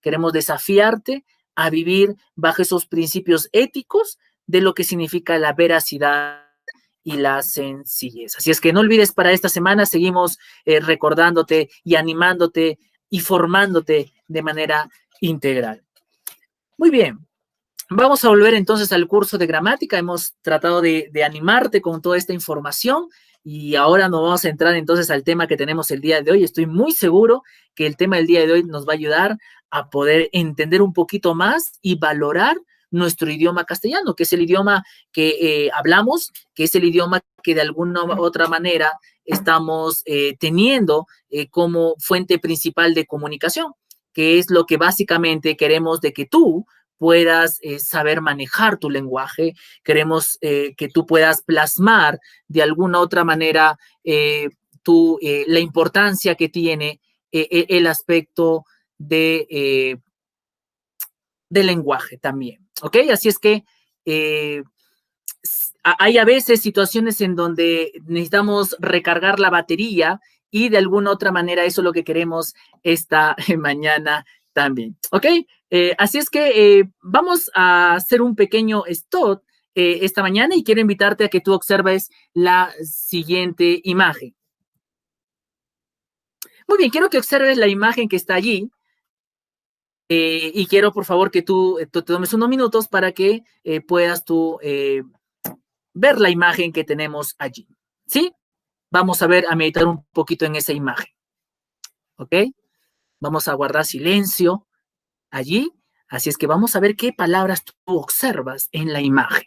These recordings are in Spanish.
queremos desafiarte a vivir bajo esos principios éticos de lo que significa la veracidad y la sencillez. Así es que no olvides, para esta semana seguimos recordándote y animándote y formándote de manera integral. Muy bien. Vamos a volver entonces al curso de gramática. Hemos tratado de animarte con toda esta información y ahora nos vamos a entrar entonces al tema que tenemos el día de hoy. Estoy muy seguro que el tema del día de hoy nos va a ayudar a poder entender un poquito más y valorar nuestro idioma castellano, que es el idioma que hablamos, que es el idioma que de alguna u otra manera estamos teniendo como fuente principal de comunicación, que es lo que básicamente queremos de que tú puedas saber manejar tu lenguaje. Queremos que tú puedas plasmar de alguna otra manera la importancia que tiene el aspecto del lenguaje también, ¿ok? Así es que hay a veces situaciones en donde necesitamos recargar la batería y de alguna otra manera eso es lo que queremos esta mañana también, ¿ok? Así es que vamos a hacer un pequeño stop esta mañana y quiero invitarte a que tú observes la siguiente imagen. Muy bien, quiero que observes la imagen que está allí y quiero, por favor, que tú te tomes unos minutos para que puedas tú ver la imagen que tenemos allí, ¿sí? Vamos a meditar un poquito en esa imagen, ¿ok? Vamos a guardar silencio allí. Así es que vamos a ver qué palabras tú observas en la imagen.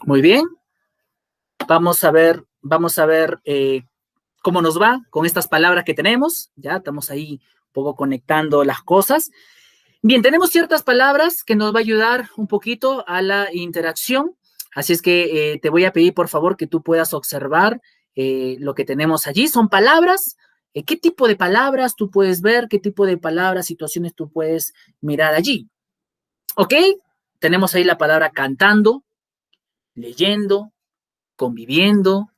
Muy bien. Vamos a ver cómo nos va con estas palabras que tenemos. Ya estamos ahí un poco conectando las cosas. Bien, tenemos ciertas palabras que nos va a ayudar un poquito a la interacción. Así es que te voy a pedir, por favor, que tú puedas observar lo que tenemos allí. Son palabras. ¿Qué tipo de palabras tú puedes ver? ¿Qué tipo de palabras, situaciones tú puedes mirar allí? ¿Ok? Tenemos ahí la palabra cantando, leyendo, conviviendo,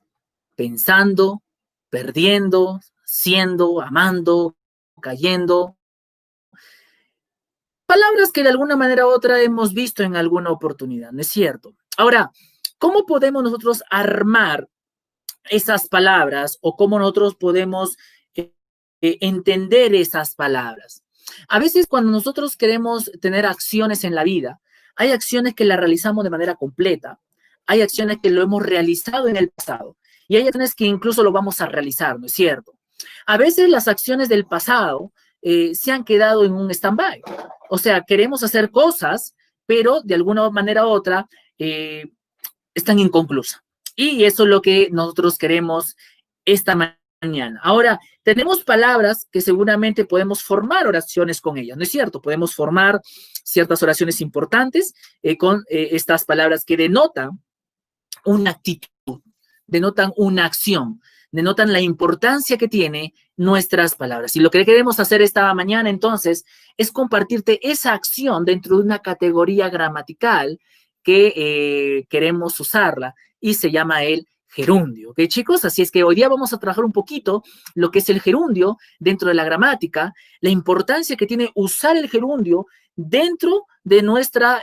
pensando, perdiendo, siendo, amando, cayendo. Palabras que de alguna manera u otra hemos visto en alguna oportunidad, ¿no es cierto? Ahora, ¿cómo podemos nosotros armar esas palabras o cómo nosotros podemos entender esas palabras? A veces cuando nosotros queremos tener acciones en la vida, hay acciones que las realizamos de manera completa, hay acciones que lo hemos realizado en el pasado y hay acciones que incluso lo vamos a realizar, ¿no es cierto? A veces las acciones del pasado se han quedado en un stand-by. O sea, queremos hacer cosas, pero de alguna manera u otra están inconclusas. Y eso es lo que nosotros queremos esta mañana. Ahora, tenemos palabras que seguramente podemos formar oraciones con ellas, ¿no es cierto? Podemos formar ciertas oraciones importantes con estas palabras que denotan una actitud, denotan una acción, denotan la importancia que tiene nuestras palabras. Y lo que queremos hacer esta mañana entonces es compartirte esa acción dentro de una categoría gramatical que queremos usarla y se llama el gerundio, ¿ok, chicos? Así es que hoy día vamos a trabajar un poquito lo que es el gerundio dentro de la gramática, la importancia que tiene usar el gerundio dentro de nuestra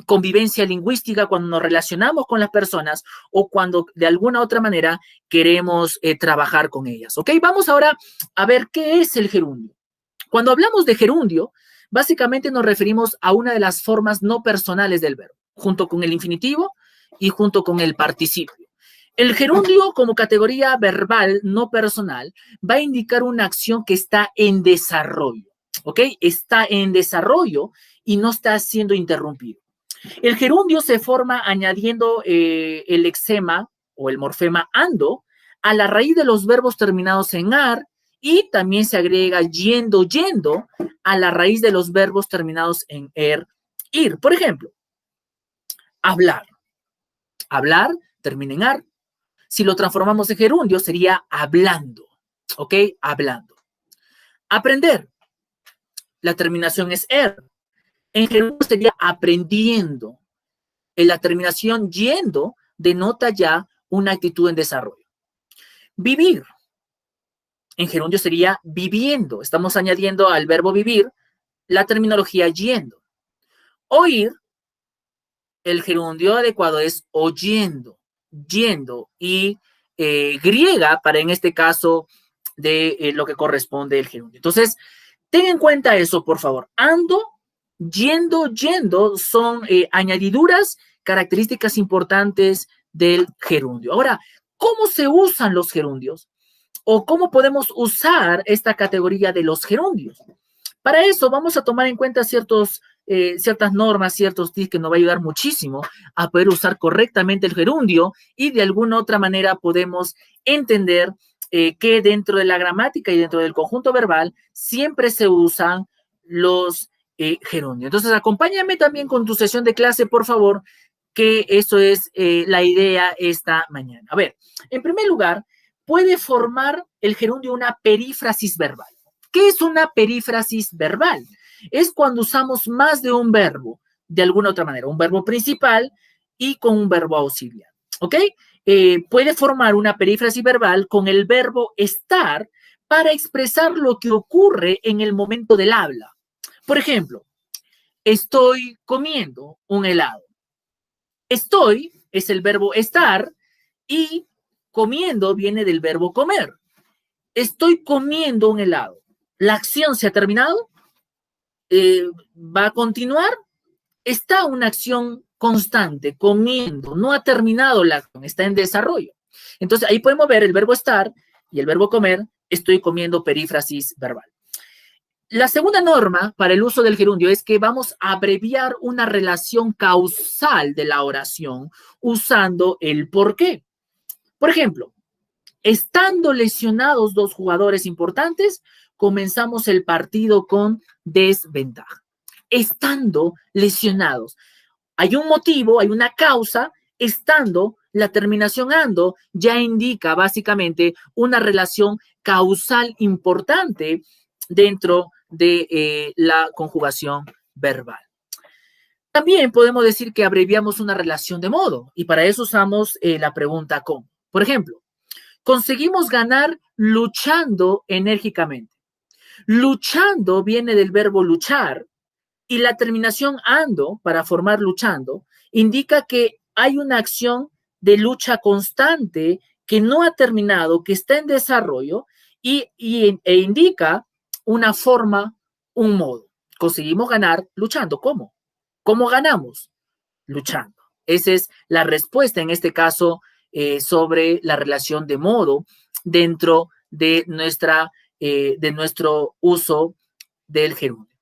convivencia lingüística cuando nos relacionamos con las personas o cuando de alguna otra manera queremos trabajar con ellas, ¿ok? Vamos ahora a ver qué es el gerundio. Cuando hablamos de gerundio, básicamente nos referimos a una de las formas no personales del verbo, junto con el infinitivo y junto con el participio. El gerundio como categoría verbal no personal va a indicar una acción que está en desarrollo, ¿ok? Está en desarrollo y no está siendo interrumpido. El gerundio se forma añadiendo el lexema o el morfema ando a la raíz de los verbos terminados en ar y también se agrega yendo, yendo a la raíz de los verbos terminados en ir. Por ejemplo, hablar. Hablar termina en ar. Si lo transformamos en gerundio, sería hablando. ¿Ok? Hablando. Aprender. La terminación es en gerundio sería aprendiendo. En la terminación yendo denota ya una actitud en desarrollo. Vivir. En gerundio sería viviendo. Estamos añadiendo al verbo vivir la terminología yendo. Oír, el gerundio adecuado es oyendo, yendo. Y griega para en este caso de lo que corresponde el gerundio. Entonces, ten en cuenta eso, por favor. Ando, yendo, yendo son añadiduras, características importantes del gerundio. Ahora, ¿cómo se usan los gerundios? ¿O cómo podemos usar esta categoría de los gerundios? Para eso vamos a tomar en cuenta ciertas normas, ciertos tips que nos va a ayudar muchísimo a poder usar correctamente el gerundio y de alguna otra manera podemos entender que dentro de la gramática y dentro del conjunto verbal siempre se usan los gerundios. Entonces, acompáñame también con tu sesión de clase, por favor, que eso es la idea esta mañana. A ver, en primer lugar, puede formar el gerundio una perífrasis verbal. ¿Qué es una perífrasis verbal? Es cuando usamos más de un verbo, de alguna otra manera, un verbo principal y con un verbo auxiliar. ¿Ok? Puede formar una perífrasis verbal con el verbo estar para expresar lo que ocurre en el momento del habla. Por ejemplo, estoy comiendo un helado. Estoy es el verbo estar y comiendo viene del verbo comer. Estoy comiendo un helado. ¿La acción se ha terminado? ¿Va a continuar? Está una acción constante, comiendo, no ha terminado la acción, está en desarrollo. Entonces, ahí podemos ver el verbo estar y el verbo comer, estoy comiendo, perífrasis verbal. La segunda norma para el uso del gerundio es que vamos a abreviar una relación causal de la oración usando el por qué. Por ejemplo, estando lesionados dos jugadores importantes, comenzamos el partido con desventaja. Estando lesionados. Hay un motivo, hay una causa, estando, la terminación ando ya indica básicamente una relación causal importante dentro de la conjugación verbal. También podemos decir que abreviamos una relación de modo y para eso usamos la pregunta ¿cómo? Por ejemplo, conseguimos ganar luchando enérgicamente. Luchando viene del verbo luchar y la terminación ando para formar luchando indica que hay una acción de lucha constante que no ha terminado, que está en desarrollo e indica una forma, un modo. Conseguimos ganar luchando. ¿Cómo? ¿Cómo ganamos? Luchando. Esa es la respuesta en este caso sobre la relación de modo dentro de nuestro uso del gerundio.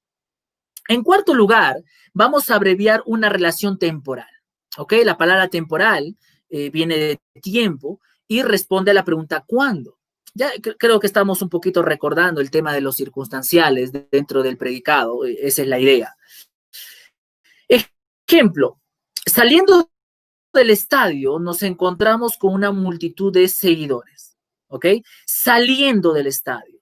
En cuarto lugar, vamos a abreviar una relación temporal. ¿Ok? La palabra temporal viene de tiempo y responde a la pregunta ¿cuándo? Ya creo que estamos un poquito recordando el tema de los circunstanciales dentro del predicado. Esa es la idea. Ejemplo, saliendo del estadio nos encontramos con una multitud de seguidores. ¿Ok? Saliendo del estadio.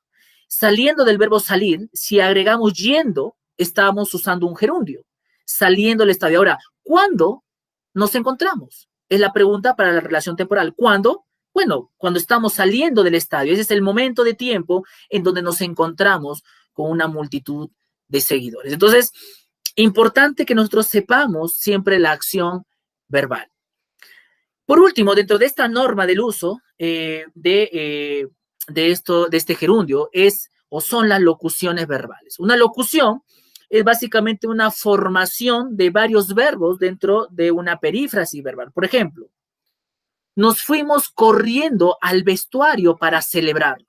Saliendo del verbo salir, si agregamos yendo, estamos usando un gerundio. Saliendo del estadio. Ahora, ¿cuándo nos encontramos? Es la pregunta para la relación temporal. ¿Cuándo? Bueno, cuando estamos saliendo del estadio. Ese es el momento de tiempo en donde nos encontramos con una multitud de seguidores. Entonces, importante que nosotros sepamos siempre la acción verbal. Por último, dentro de esta norma del uso de este gerundio es o son las locuciones verbales. Una locución es básicamente una formación de varios verbos dentro de una perífrasis verbal. Por ejemplo, nos fuimos corriendo al vestuario para celebrarlo.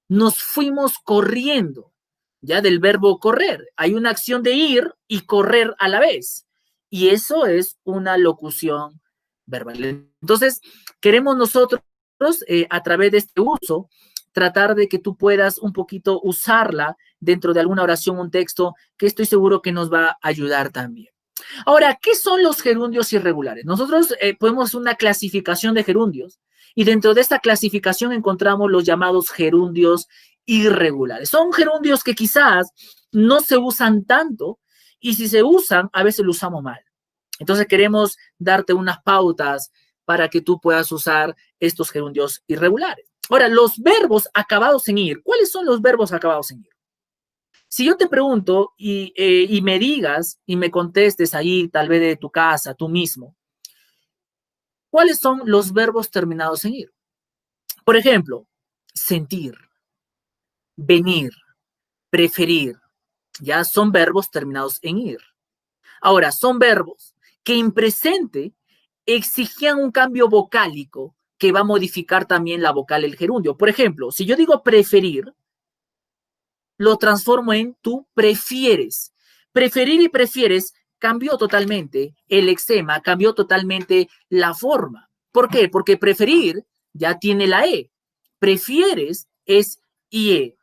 Nos fuimos corriendo, ya del verbo correr. Hay una acción de ir y correr a la vez. Y eso es una locución verbal. Entonces, queremos nosotros, a través de este uso, tratar de que tú puedas un poquito usarla dentro de alguna oración, un texto, que estoy seguro que nos va a ayudar también. Ahora, ¿qué son los gerundios irregulares? Nosotros podemos hacer una clasificación de gerundios y dentro de esta clasificación encontramos los llamados gerundios irregulares. Son gerundios que quizás no se usan tanto y si se usan, a veces lo usamos mal. Entonces queremos darte unas pautas para que tú puedas usar estos gerundios irregulares. Ahora, los verbos acabados en ir. ¿Cuáles son los verbos acabados en ir? Si yo te pregunto y me digas y me contestes ahí, tal vez de tu casa, tú mismo, ¿cuáles son los verbos terminados en ir? Por ejemplo, sentir, venir, preferir, ya son verbos terminados en ir. Ahora, son verbos que en presente exigían un cambio vocálico que va a modificar también la vocal del gerundio. Por ejemplo, si yo digo preferir, lo transformo en tú prefieres. Preferir y prefieres cambió totalmente el lexema, cambió totalmente la forma. ¿Por qué? Porque preferir ya tiene la E. Prefieres es IE.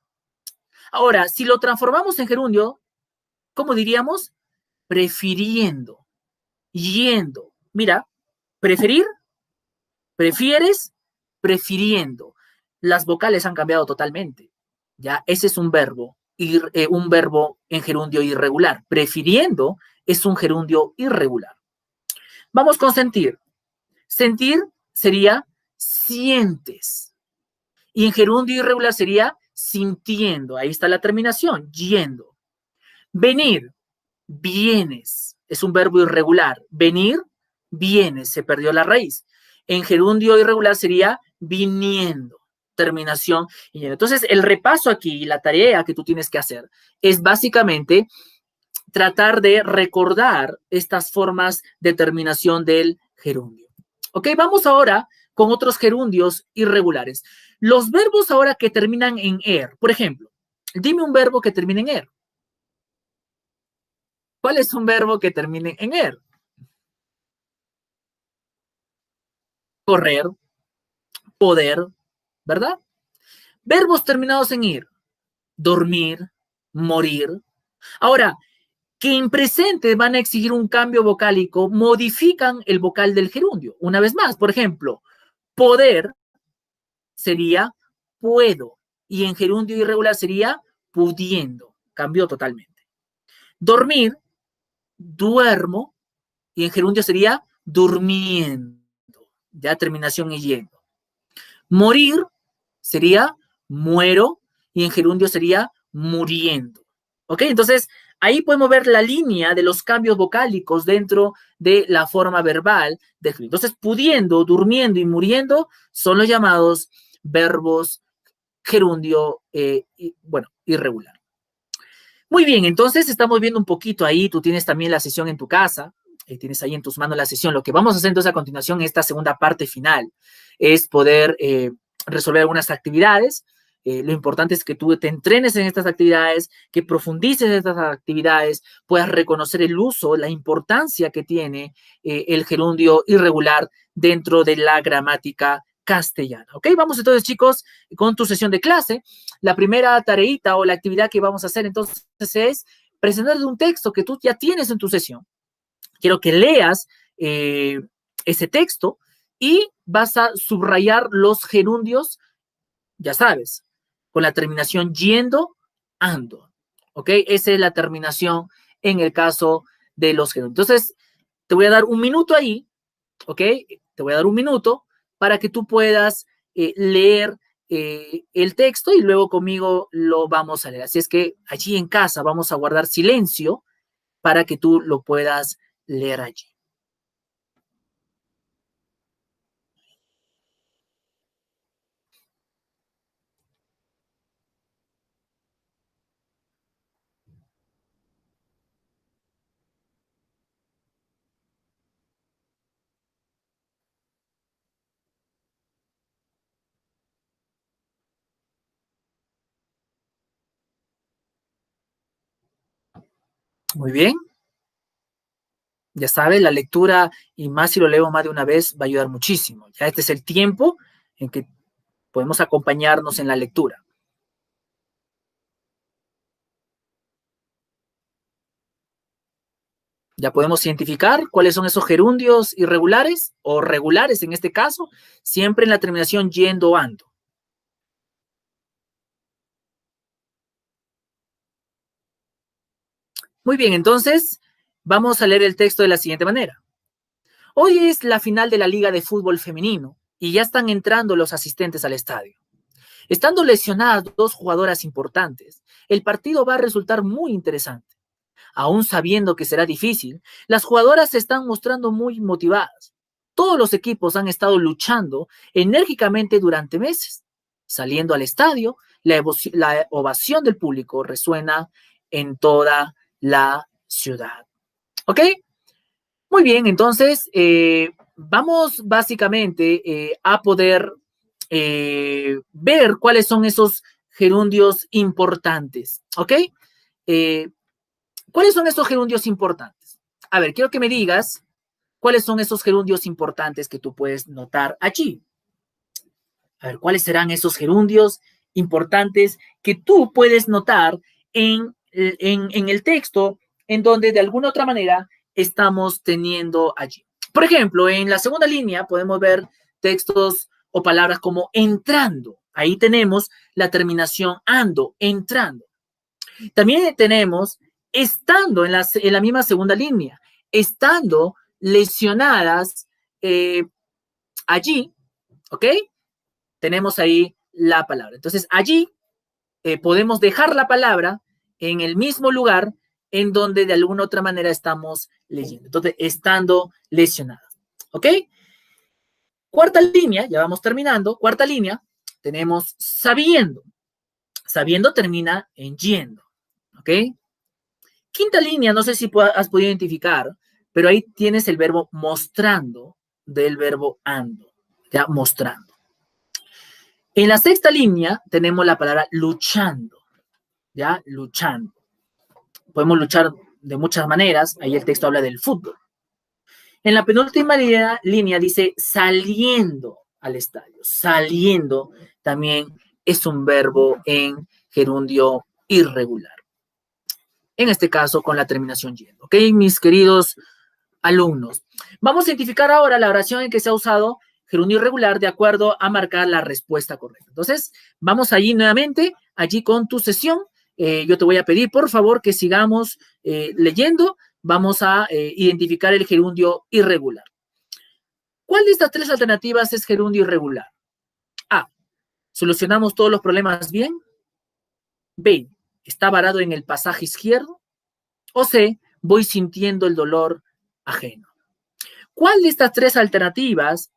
Ahora, si lo transformamos en gerundio, ¿cómo diríamos? Prefiriendo, yendo. Mira, preferir, prefieres, prefiriendo. Las vocales han cambiado totalmente. Ya, ese es un verbo en gerundio irregular. Prefiriendo es un gerundio irregular. Vamos con sentir. Sentir sería sientes. Y en gerundio irregular sería sintiendo. Ahí está la terminación, yendo. Venir, vienes. Es un verbo irregular. Venir, vienes. Se perdió la raíz. En gerundio irregular sería viniendo. Terminación. Entonces, el repaso aquí, la tarea que tú tienes que hacer es básicamente tratar de recordar estas formas de terminación del gerundio. Ok, vamos ahora con otros gerundios irregulares. Los verbos ahora que terminan en er, por ejemplo, dime un verbo que termine en er. ¿Cuál es un verbo que termine en er? Correr, poder, ¿verdad? Verbos terminados en ir, dormir, morir. Ahora, que en presente van a exigir un cambio vocálico, modifican el vocal del gerundio. Una vez más, por ejemplo, poder sería puedo y en gerundio irregular sería pudiendo. Cambió totalmente. Dormir, duermo y en gerundio sería durmiendo. Ya terminación y yendo. Morir sería muero y en gerundio sería muriendo. ¿Ok? Entonces, ahí podemos ver la línea de los cambios vocálicos dentro de la forma verbal de escribir. Entonces, pudiendo, durmiendo y muriendo son los llamados verbos gerundio, irregular. Muy bien, entonces estamos viendo un poquito ahí, tú tienes también la sesión en tu casa, tienes ahí en tus manos la sesión. Lo que vamos a hacer entonces a continuación, esta segunda parte final, es poder resolver algunas actividades. Lo importante es que tú te entrenes en estas actividades, que profundices en estas actividades, puedas reconocer el uso, la importancia que tiene el gerundio irregular dentro de la gramática castellana. ¿Ok? Vamos entonces, chicos, con tu sesión de clase. La primera tareita o la actividad que vamos a hacer entonces es presentar un texto que tú ya tienes en tu sesión. Quiero que leas ese texto y vas a subrayar los gerundios, ya sabes, con la terminación yendo, ando. ¿Ok? Esa es la terminación en el caso de los gerundios. Entonces, te voy a dar un minuto ahí, ¿ok? Te voy a dar un minuto para que tú puedas leer el texto y luego conmigo lo vamos a leer. Así es que allí en casa vamos a guardar silencio para que tú lo puedas leer allí. Muy bien. Ya sabes, la lectura, y más si lo leo más de una vez, va a ayudar muchísimo. Ya este es el tiempo en que Podemos acompañarnos en la lectura. Ya podemos identificar cuáles son esos gerundios irregulares o regulares en este caso, siempre en la terminación yendo o ando. Muy bien, entonces vamos a leer el texto de la siguiente manera. Hoy es la final de la Liga de Fútbol Femenino y ya están entrando los asistentes al estadio. Estando lesionadas dos jugadoras importantes, el partido va a resultar muy interesante. Aún sabiendo que será difícil, las jugadoras se están mostrando muy motivadas. Todos los equipos han estado luchando enérgicamente durante meses. Saliendo al estadio, la ovación del público resuena en toda la ciudad. ¿Ok? Muy bien, entonces vamos básicamente a poder ver cuáles son esos gerundios importantes. ¿Ok? Eh, ¿Cuáles son esos gerundios importantes? A ver, quiero que me digas cuáles son esos gerundios importantes que tú puedes notar allí. A ver, ¿cuáles serán esos gerundios importantes que tú puedes notar en el texto en donde de alguna otra manera estamos teniendo allí? Por ejemplo, en la segunda línea podemos ver textos o palabras como entrando. Ahí tenemos la terminación ando, entrando. También tenemos estando en la misma segunda línea, estando lesionadas allí, ¿ok? Tenemos ahí la palabra. Entonces, allí podemos dejar la palabra en el mismo lugar en donde de alguna otra manera estamos leyendo. Entonces, estando lesionadas, ¿ok? Cuarta línea, ya vamos terminando. Cuarta línea, tenemos sabiendo. Sabiendo termina en yendo, ¿ok? Quinta línea, no sé si has podido identificar, pero ahí tienes el verbo mostrando del verbo ando, ya mostrando. En la sexta línea tenemos la palabra luchando, ya luchando. Podemos luchar de muchas maneras, ahí el texto habla del fútbol. En la penúltima línea dice saliendo al estadio, saliendo también es un verbo en gerundio irregular. En este caso con la terminación yendo. ¿Ok, mis queridos alumnos? Vamos a identificar ahora la oración en que se ha usado gerundio irregular de acuerdo a marcar la respuesta correcta. Entonces, vamos allí nuevamente, allí con tu sesión. Yo te voy a pedir, por favor, que sigamos leyendo. Vamos a identificar el gerundio irregular. ¿Cuál de estas tres alternativas es gerundio irregular? A. ¿Solucionamos todos los problemas bien? B. ¿Está varado en el pasaje izquierdo? O C. Voy sintiendo el dolor ajeno. ¿Cuál de estas tres alternativas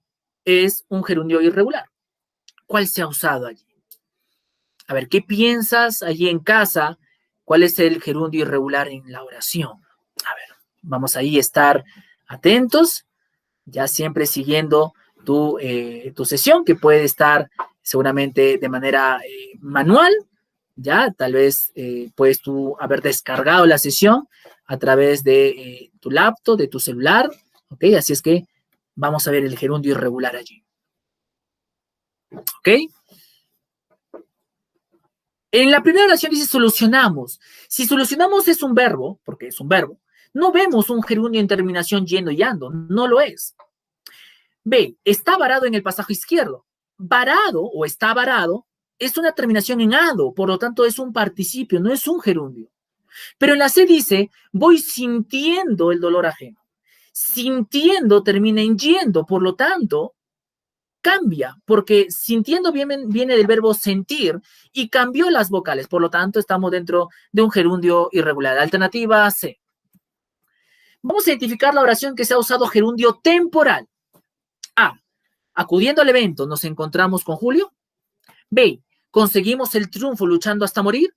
es un gerundio irregular? ¿Cuál se ha usado allí? A ver, ¿qué piensas allí en casa? ¿Cuál es el gerundio irregular en la oración? A ver, vamos ahí a estar atentos, ya siempre siguiendo tu sesión, que puede estar seguramente de manera manual, ya tal vez puedes tú haber descargado la sesión a través de tu laptop, de tu celular, ¿ok? Así es que vamos a ver el gerundio irregular allí, ¿ok? En la primera oración dice solucionamos. Si solucionamos es un verbo, porque es un verbo, no vemos un gerundio en terminación yendo y ando, no lo es. B, está varado en el pasaje izquierdo. Varado o está varado es una terminación en ado, por lo tanto es un participio, no es un gerundio. Pero en la C dice, voy sintiendo el dolor ajeno. Sintiendo termina en yendo, por lo tanto, cambia, porque sintiendo viene del verbo sentir y cambió las vocales, por lo tanto, estamos dentro de un gerundio irregular. Alternativa C. Vamos a identificar la oración que se ha usado gerundio temporal. A. Acudiendo al evento, nos encontramos con Julio. B. Conseguimos el triunfo luchando hasta morir.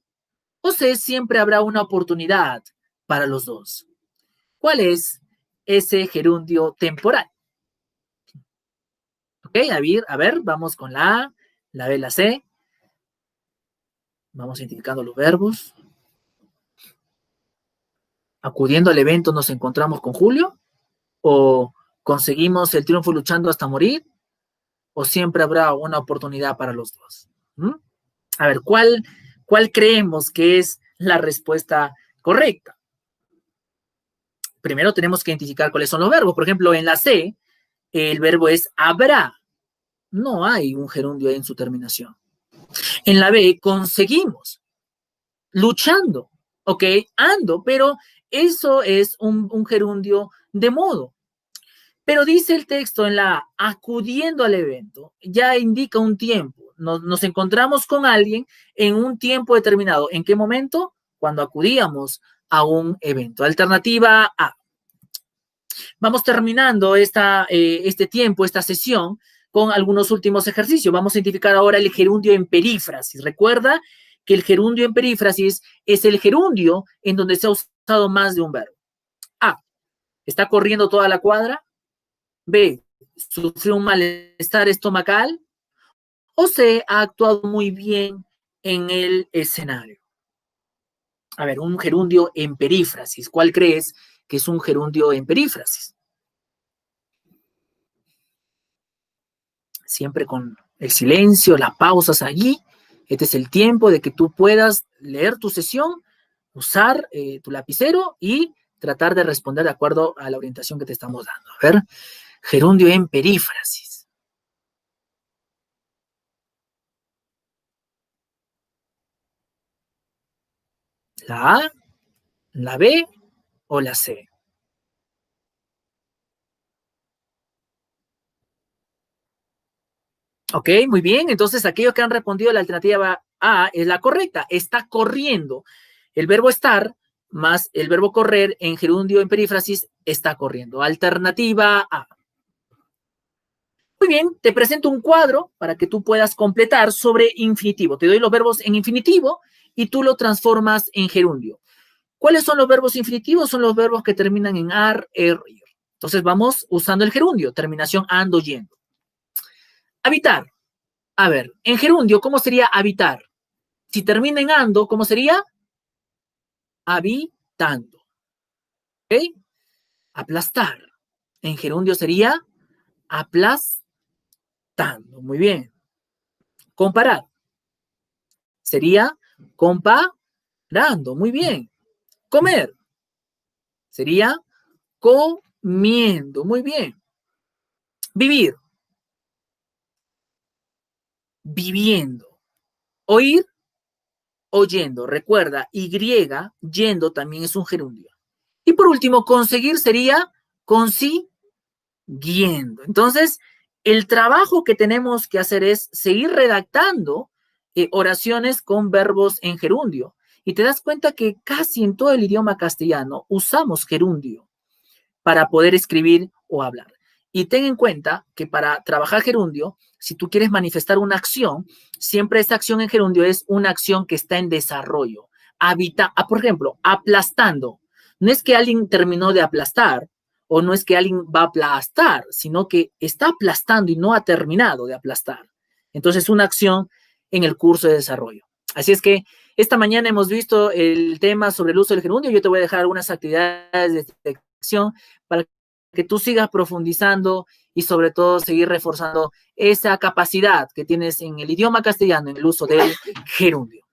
O C. Siempre habrá una oportunidad para los dos. ¿Cuál es ese gerundio temporal? Ok, a ver, vamos con la A, la B, la C. Vamos identificando los verbos. Acudiendo al evento nos encontramos con Julio. O conseguimos el triunfo luchando hasta morir. o siempre habrá una oportunidad para los dos? ¿Mm? A ver, ¿cuál creemos que es la respuesta correcta? Primero tenemos que identificar cuáles son los verbos. Por ejemplo, en la C, el verbo es habrá. No hay un gerundio en su terminación. En la B, conseguimos. Luchando. Ok, ando, pero eso es un gerundio de modo. Pero dice el texto en la A, acudiendo al evento, ya indica un tiempo. Nos encontramos con alguien en un tiempo determinado. ¿En qué momento? Cuando acudíamos a un evento. Alternativa A. Vamos terminando este tiempo, esta sesión, con algunos últimos ejercicios. Vamos a identificar ahora el gerundio en perífrasis. Recuerda que el gerundio en perífrasis es el gerundio en donde se ha usado más de un verbo. A. ¿Está corriendo toda la cuadra? B. ¿Sufrió un malestar estomacal? O C. ¿Ha actuado muy bien en el escenario? A ver, un gerundio en perífrasis. ¿Cuál crees que es un gerundio en perífrasis? Siempre con el silencio, las pausas allí. Este es el tiempo de que tú puedas leer tu sesión, usar tu lapicero y tratar de responder de acuerdo a la orientación que te estamos dando. A ver, gerundio en perífrasis. ¿La A, la B o la C? Ok, muy bien. Entonces, aquellos que han respondido la alternativa A es la correcta. Está corriendo. El verbo estar más el verbo correr en gerundio en perífrasis está corriendo. Alternativa A. Muy bien, te presento un cuadro para que tú puedas completar sobre infinitivo. Te doy los verbos en infinitivo y tú lo transformas en gerundio. ¿Cuáles son los verbos infinitivos? Son los verbos que terminan en ar, er, ir. Entonces vamos usando el gerundio, terminación ando, yendo. Habitar. A ver, en gerundio, ¿cómo sería habitar? Si termina en ando, ¿cómo sería? Habitando. ¿Ok? Aplastar. En gerundio sería aplastando. Muy bien. Comparar. Sería comparando. Muy bien. Comer. Sería comiendo. Muy bien. Vivir. Viviendo. Oír. Oyendo. Recuerda, Y, yendo también es un gerundio. Y por último, conseguir sería consiguiendo. Entonces, el trabajo que tenemos que hacer es seguir redactando oraciones con verbos en gerundio. Y te das cuenta que casi en todo el idioma castellano usamos gerundio para poder escribir o hablar. Y ten en cuenta que para trabajar gerundio, si tú quieres manifestar una acción, siempre esta acción en gerundio es una acción que está en desarrollo. Por ejemplo, aplastando. No es que alguien terminó de aplastar o no es que alguien va a aplastar, sino que está aplastando y no ha terminado de aplastar. Entonces, una acción en el curso de desarrollo. Así es que esta mañana hemos visto el tema sobre el uso del gerundio. Yo te voy a dejar algunas actividades de detección para que tú sigas profundizando y sobre todo seguir reforzando esa capacidad que tienes en el idioma castellano en el uso del gerundio.